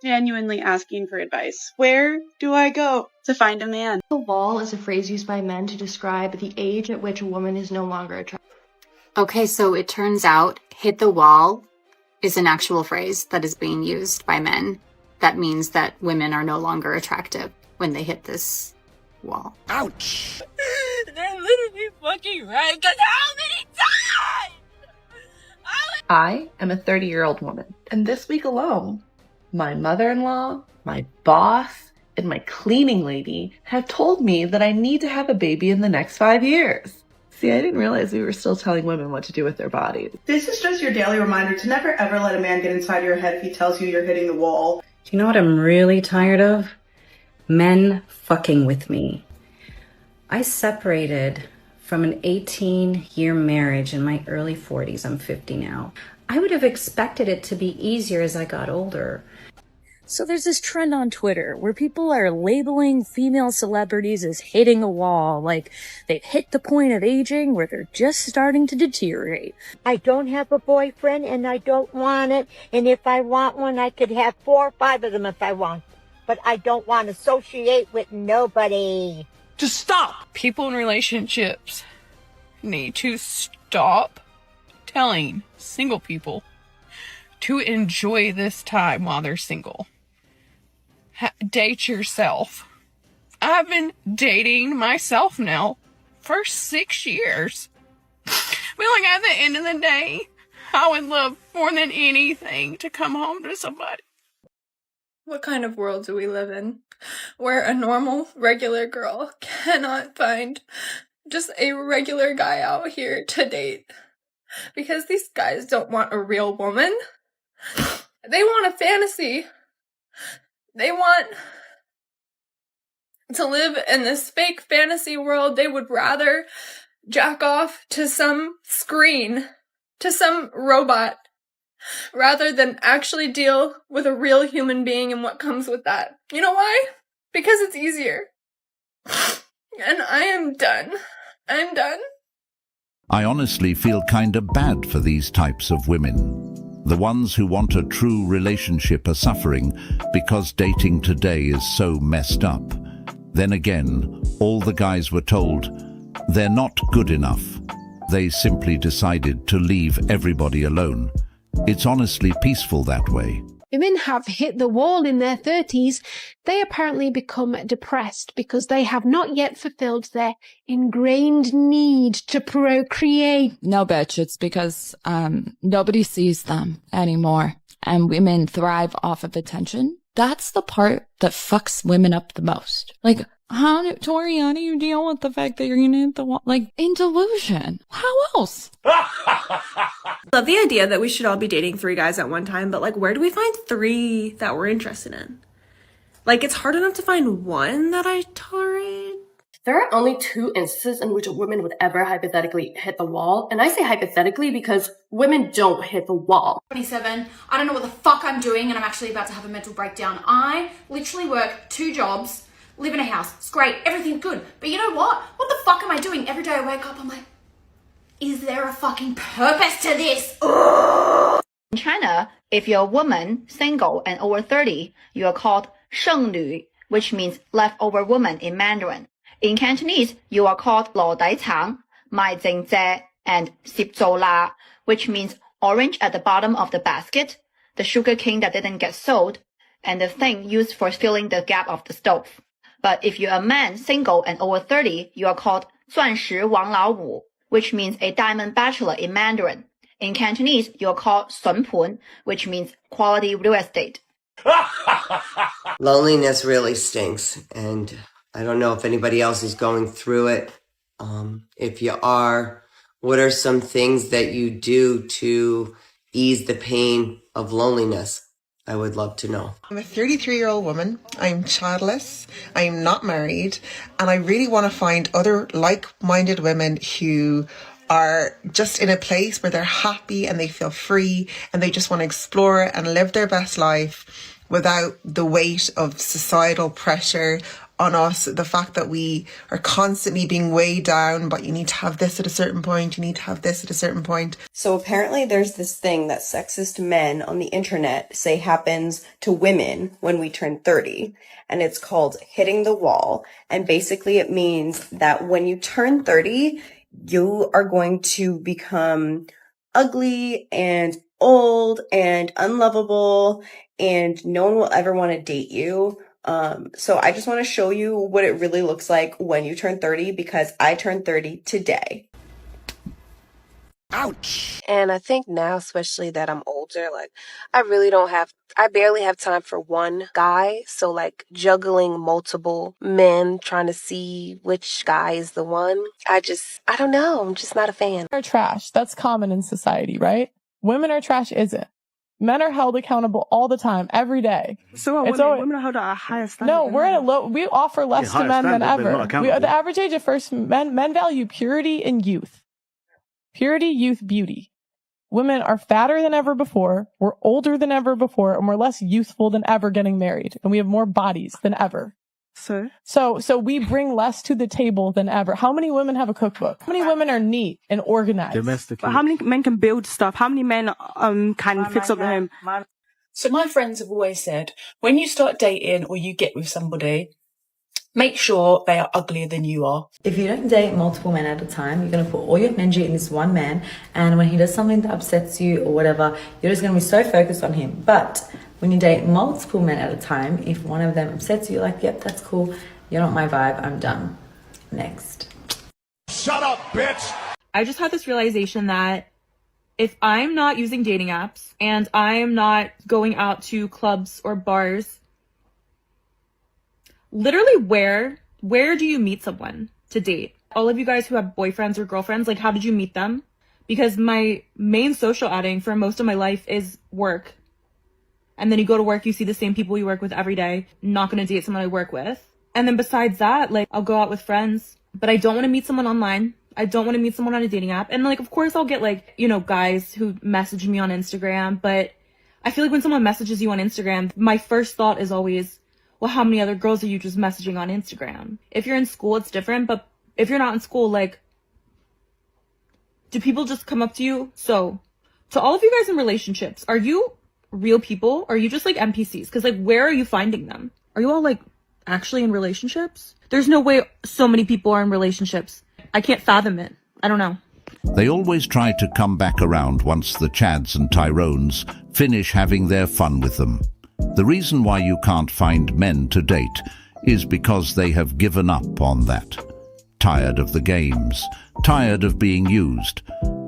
genuinely asking for advice. Where do I go to find a man? The wall is a phrase used by men to describe the age at which a woman is no longer attractive. Okay, so it turns out hit the wall is an actual phrase that is being used by men. That means that women are no longer attractive when they hit this wall. Ouch! They're literally fucking right, because how many times? I am a 30-year-old woman, and this week alone, my mother-in-law, my boss, and my cleaning lady have told me that I need to have a baby in the next 5 years. See, I didn't realize we were still telling women what to do with their bodies. This is just your daily reminder to never ever let a man get inside your head if he tells you you're hitting the wall. Do you know what I'm really tired of? Men fucking with me. I separated from an 18-year marriage in my early 40s. I'm 50 now. I would have expected it to be easier as I got older. So there's this trend on Twitter where people are labeling female celebrities as hitting a wall, like they've hit the point of aging where they're just starting to deteriorate. I don't have a boyfriend and I don't want it, and if I want one I could have 4 or 5 of them if I want, but I don't want to associate with nobody. Just stop! People in relationships need to stop telling single people to enjoy this time while they're single. Date yourself. I've been dating myself now for 6 years. But like at the end of the day, I would love more than anything to come home to somebody. What kind of world do we live in where a normal, regular girl cannot find just a regular guy out here to date? Because these guys don't want a real woman. They want a fantasy. They want to live in this fake fantasy world. They would rather jack off to some screen, to some robot, rather than actually deal with a real human being and what comes with that. You know why? Because it's easier. And I am done. I'm done. I honestly feel kinda bad for these types of women. The ones who want a true relationship are suffering because dating today is so messed up. Then again, all the guys were told they're not good enough. They simply decided to leave everybody alone. It's honestly peaceful that way. Women have hit the wall in their 30s. They apparently become depressed because they have not yet fulfilled their ingrained need to procreate. No, bitch, it's because nobody sees them anymore. And women thrive off of attention. That's the part that fucks women up the most. Like, Tori, how do you deal with the fact that you're gonna hit the wall? Like, in delusion. How else? Love the idea that we should all be dating 3 guys at one time, but like, where do we find 3 that we're interested in? Like, it's hard enough to find one that I tolerate. There are only 2 instances in which a woman would ever hypothetically hit the wall, and I say hypothetically because women don't hit the wall. 27, I don't know what the fuck I'm doing, and I'm actually about to have a mental breakdown. I literally work 2 jobs, live in a house. It's great. Everything's good. But you know what? What the fuck am I doing? Every day I wake up, I'm like, is there a fucking purpose to this? Ugh! In China, if you're a woman, single, and over 30, you are called 剩女, which means leftover woman in Mandarin. In Cantonese, you are called 老底橙, 賣剩蔗, and 攝做辣, which means orange at the bottom of the basket, the sugar cane that didn't get sold, and the thing used for filling the gap of the stove. But if you're a man, single, and over 30, you are called 钻石王老五, which means a diamond bachelor in Mandarin. In Cantonese, you are called 笋盤, which means quality real estate. Loneliness really stinks, and I don't know if anybody else is going through it. If you are, what are some things that you do to ease the pain of loneliness? I would love to know. I'm a 33-year-old woman. I'm childless. I'm not married. And I really want to find other like-minded women who are just in a place where they're happy and they feel free and they just want to explore and live their best life without the weight of societal pressure on us, the fact that we are constantly being weighed down, but you need to have this at a certain point, you need to have this at a certain point. So apparently there's this thing that sexist men on the internet say happens to women when we turn 30, and it's called hitting the wall. And basically it means that when you turn 30, you are going to become ugly and old and unlovable, and no one will ever want to date you. So I just want to show you what it really looks like when you turn 30, because I turned 30 today. Ouch! And I think now, especially that I'm older, like, I barely have time for one guy. So, like, juggling multiple men, trying to see which guy is the one. I don't know. I'm just not a fan. Are trash. That's common in society, right? Women are trash isn't. Men are held accountable all the time, every day. So are women. Women are held at a higher standard. No, we're at we offer less to men than ever. The average age of men value purity and youth. Purity, youth, beauty. Women are fatter than ever before, we're older than ever before, and we're less youthful than ever getting married. And we have more bodies than ever. So we bring less to the table than ever. How many women have a cookbook? How many women are neat and organized? But how many men can build stuff? How many men can fix up the home? So my friends have always said, when you start dating or you get with somebody, make sure they are uglier than you are. If you don't date multiple men at a time, you're going to put all your energy in this one man, and when he does something that upsets you or whatever, you're just going to be so focused on him. But when you date multiple men at a time, if one of them upsets you, you're like, yep, that's cool. You're not my vibe. I'm done. Next. Shut up, bitch! I just had this realization that if I'm not using dating apps and I'm not going out to clubs or bars, literally where do you meet someone to date? All of you guys who have boyfriends or girlfriends, like, how did you meet them? Because my main social outing for most of my life is work. And then you go to work, you see the same people you work with every day. Not going to date someone I work with. And then besides that, like, I'll go out with friends, but I don't want to meet someone online. I don't want to meet someone on a dating app. And like, of course I'll get like, guys who message me on Instagram, but I feel like when someone messages you on Instagram, my first thought is always, well, how many other girls are you just messaging on Instagram? If you're in school, it's different, but if you're not in school, like, do people just come up to you? So, to all of you guys in relationships, are you real people? Or are you just like NPCs? Because like, where are you finding them? Are you all like actually in relationships? There's no way so many people are in relationships. I can't fathom it. I don't know. They always try to come back around once the Chads and Tyrones finish having their fun with them. The reason why you can't find men to date is because they have given up on that. Tired of the games, tired of being used,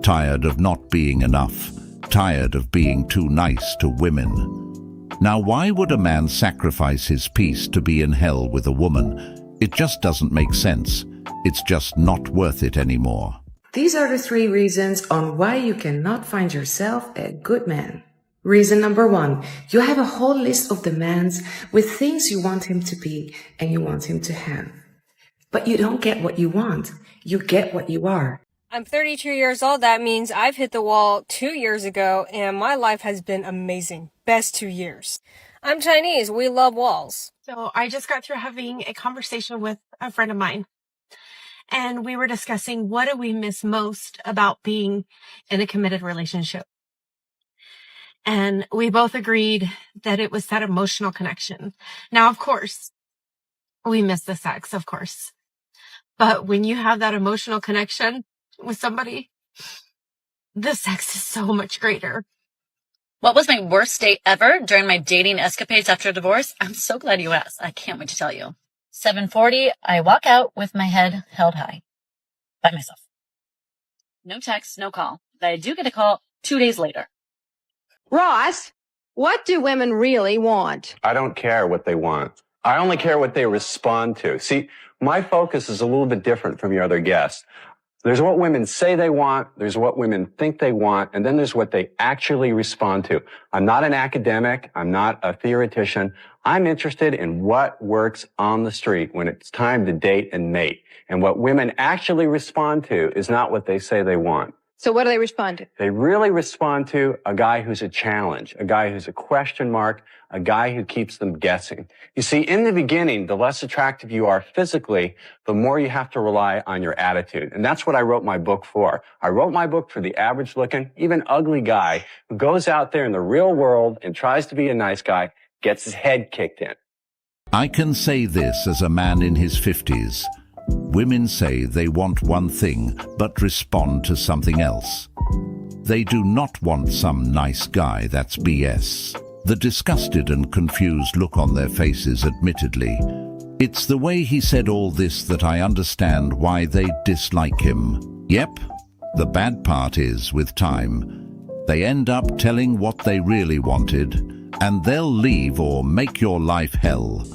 tired of not being enough, tired of being too nice to women. Now, why would a man sacrifice his peace to be in hell with a woman? It just doesn't make sense. It's just not worth it anymore. These are the 3 reasons on why you cannot find yourself a good man. Reason number 1, you have a whole list of demands with things you want him to be and you want him to have. But you don't get what you want. You get what you are. I'm 32 years old. That means I've hit the wall 2 years ago, and my life has been amazing. Best 2 years. I'm Chinese. We love walls. So I just got through having a conversation with a friend of mine, and we were discussing what do we miss most about being in a committed relationship. And we both agreed that it was that emotional connection. Now, of course, we miss the sex, of course. But when you have that emotional connection with somebody, the sex is so much greater. What was my worst date ever during my dating escapades after a divorce? I'm so glad you asked. I can't wait to tell you. 7:40, I walk out with my head held high. By myself. No text, no call. But I do get a call 2 days later. Ross, what do women really want? I don't care what they want. I only care what they respond to. See, my focus is a little bit different from your other guests. There's what women say they want, there's what women think they want, and then there's what they actually respond to. I'm not an academic, I'm not a theoretician. I'm interested in what works on the street when it's time to date and mate. And what women actually respond to is not what they say they want. So what do they respond to? They really respond to a guy who's a challenge, a guy who's a question mark, a guy who keeps them guessing. You see, in the beginning, the less attractive you are physically, the more you have to rely on your attitude. And that's what I wrote my book for. I wrote my book for the average looking, even ugly guy who goes out there in the real world and tries to be a nice guy, gets his head kicked in. I can say this as a man in his 50s. Women say they want one thing, but respond to something else. They do not want some nice guy, that's BS. The disgusted and confused look on their faces, admittedly. It's the way he said all this that I understand why they dislike him. Yep, the bad part is, with time, they end up telling what they really wanted, and they'll leave or make your life hell.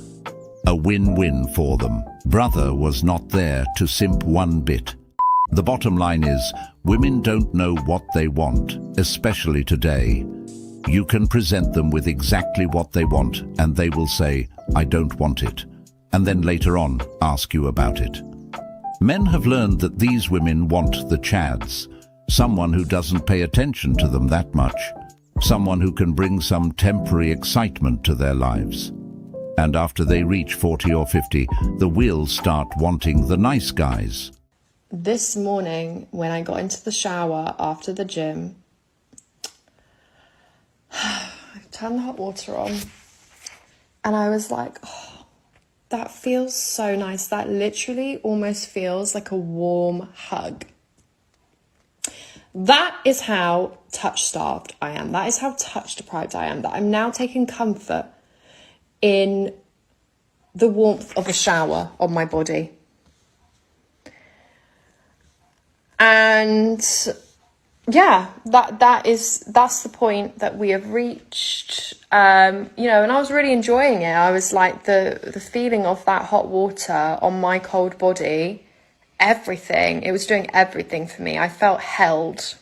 A win-win for them. Brother was not there to simp one bit. The bottom line is, women don't know what they want, especially today. You can present them with exactly what they want, and they will say, I don't want it, and then later on ask you about it. Men have learned that these women want the chads, someone who doesn't pay attention to them that much, someone who can bring some temporary excitement to their lives. And after they reach 40 or 50, the wheels start wanting the nice guys. This morning, when I got into the shower after the gym, I turned the hot water on and I was like, oh, that feels so nice. That literally almost feels like a warm hug. That is how touch-starved I am. That is how touch-deprived I am, that I'm now taking comfort in the warmth of a shower on my body. And yeah, that's the point that we have reached. And I was really enjoying it. I was like, the feeling of that hot water on my cold body, everything, it was doing everything for me. I felt held.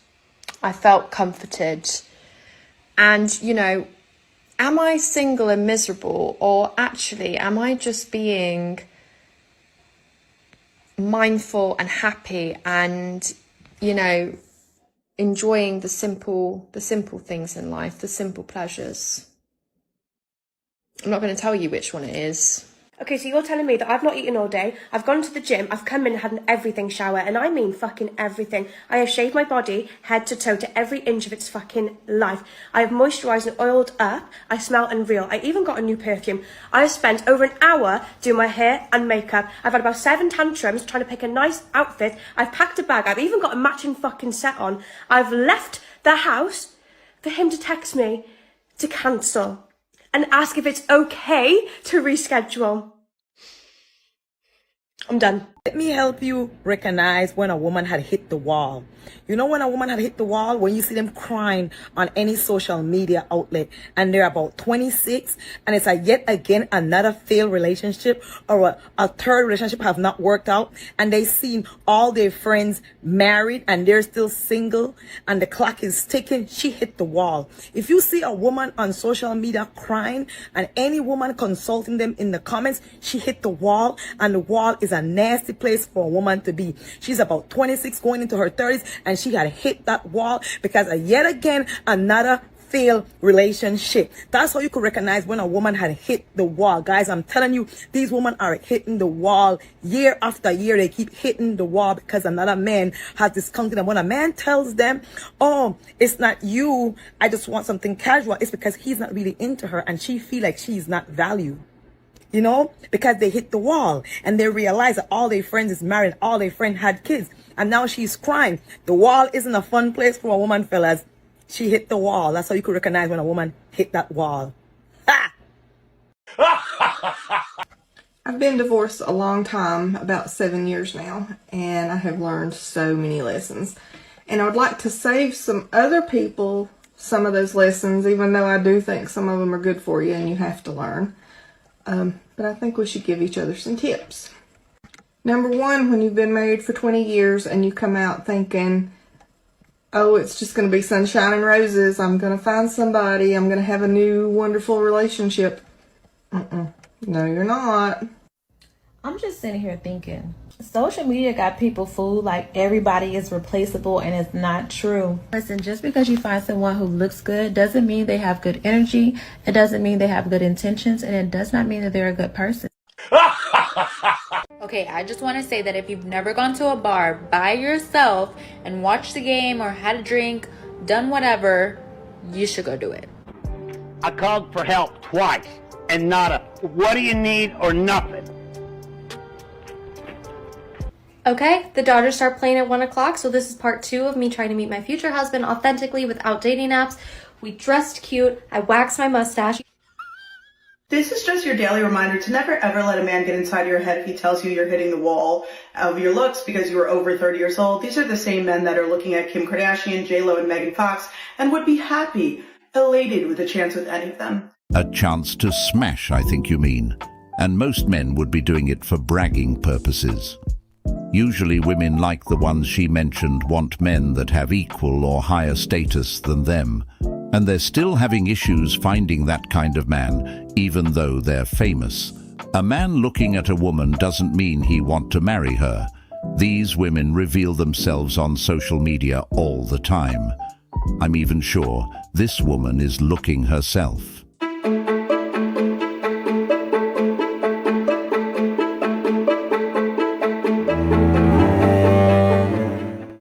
I felt comforted. And, am I single and miserable, or actually am I just being mindful and happy and, enjoying the simple things in life, the simple pleasures? I'm not going to tell you which one it is. Okay, so you're telling me that I've not eaten all day, I've gone to the gym, I've come in and had an everything shower, and I mean fucking everything. I have shaved my body, head to toe, to every inch of its fucking life. I have moisturised and oiled up, I smell unreal. I even got a new perfume. I have spent over an hour doing my hair and makeup. I've had about 7 tantrums trying to pick a nice outfit. I've packed a bag, I've even got a matching fucking set on. I've left the house for him to text me to cancel and ask if it's okay to reschedule. I'm done. Let me help you recognize when a woman had hit the wall. You know when a woman had hit the wall? When you see them crying on any social media outlet and they're about 26 and it's yet again another failed relationship, or a third relationship have not worked out, and they seen all their friends married and they're still single and the clock is ticking. She hit the wall. If you see a woman on social media crying and any woman consulting them in the comments, she hit the wall, and the wall is a nasty place for a woman to be. She's about 26 going into her 30s and she had hit that wall because yet again another failed relationship. That's how you could recognize when a woman had hit the wall. Guys, I'm telling you, these women are hitting the wall year after year. They keep hitting the wall because another man has discounted them. When a man tells them, oh, it's not you, I just want something casual, it's because he's not really into her and she feel like she's not valued. Because they hit the wall and they realize that all their friends is married, all their friends had kids, and now she's crying. The wall isn't a fun place for a woman, fellas. She hit the wall. That's how you could recognize when a woman hit that wall. Ha! I've been divorced a long time, about 7 years now, and I have learned so many lessons. And I would like to save some other people some of those lessons, even though I do think some of them are good for you and you have to learn. But I think we should give each other some tips. Number one, when you've been married for 20 years and you come out thinking, oh, it's just going to be sunshine and roses, I'm going to find somebody, I'm going to have a new wonderful relationship. No, you're not. I'm just sitting here thinking, social media got people fooled like everybody is replaceable, and it's not true. Listen, just because you find someone who looks good doesn't mean they have good energy, it doesn't mean they have good intentions, and it does not mean that they're a good person. Okay, I just want to say that if you've never gone to a bar by yourself and watched the game or had a drink, done whatever, you should go do it. I called for help twice, and not a what do you need or nothing. Okay, the Dodgers start playing at 1 o'clock, so this is part 2 of me trying to meet my future husband authentically without dating apps. We dressed cute, I waxed my mustache. This is just your daily reminder to never ever let a man get inside your head if he tells you you're hitting the wall of your looks because you are over 30 years old. These are the same men that are looking at Kim Kardashian, J-Lo, and Megan Fox and would be happy, elated with a chance with any of them. A chance to smash, I think you mean. And most men would be doing it for bragging purposes. Usually women like the ones she mentioned want men that have equal or higher status than them, and they're still having issues finding that kind of man, even though they're famous. A man looking at a woman doesn't mean he wants to marry her. These women reveal themselves on social media all the time. I'm even sure this woman is looking herself.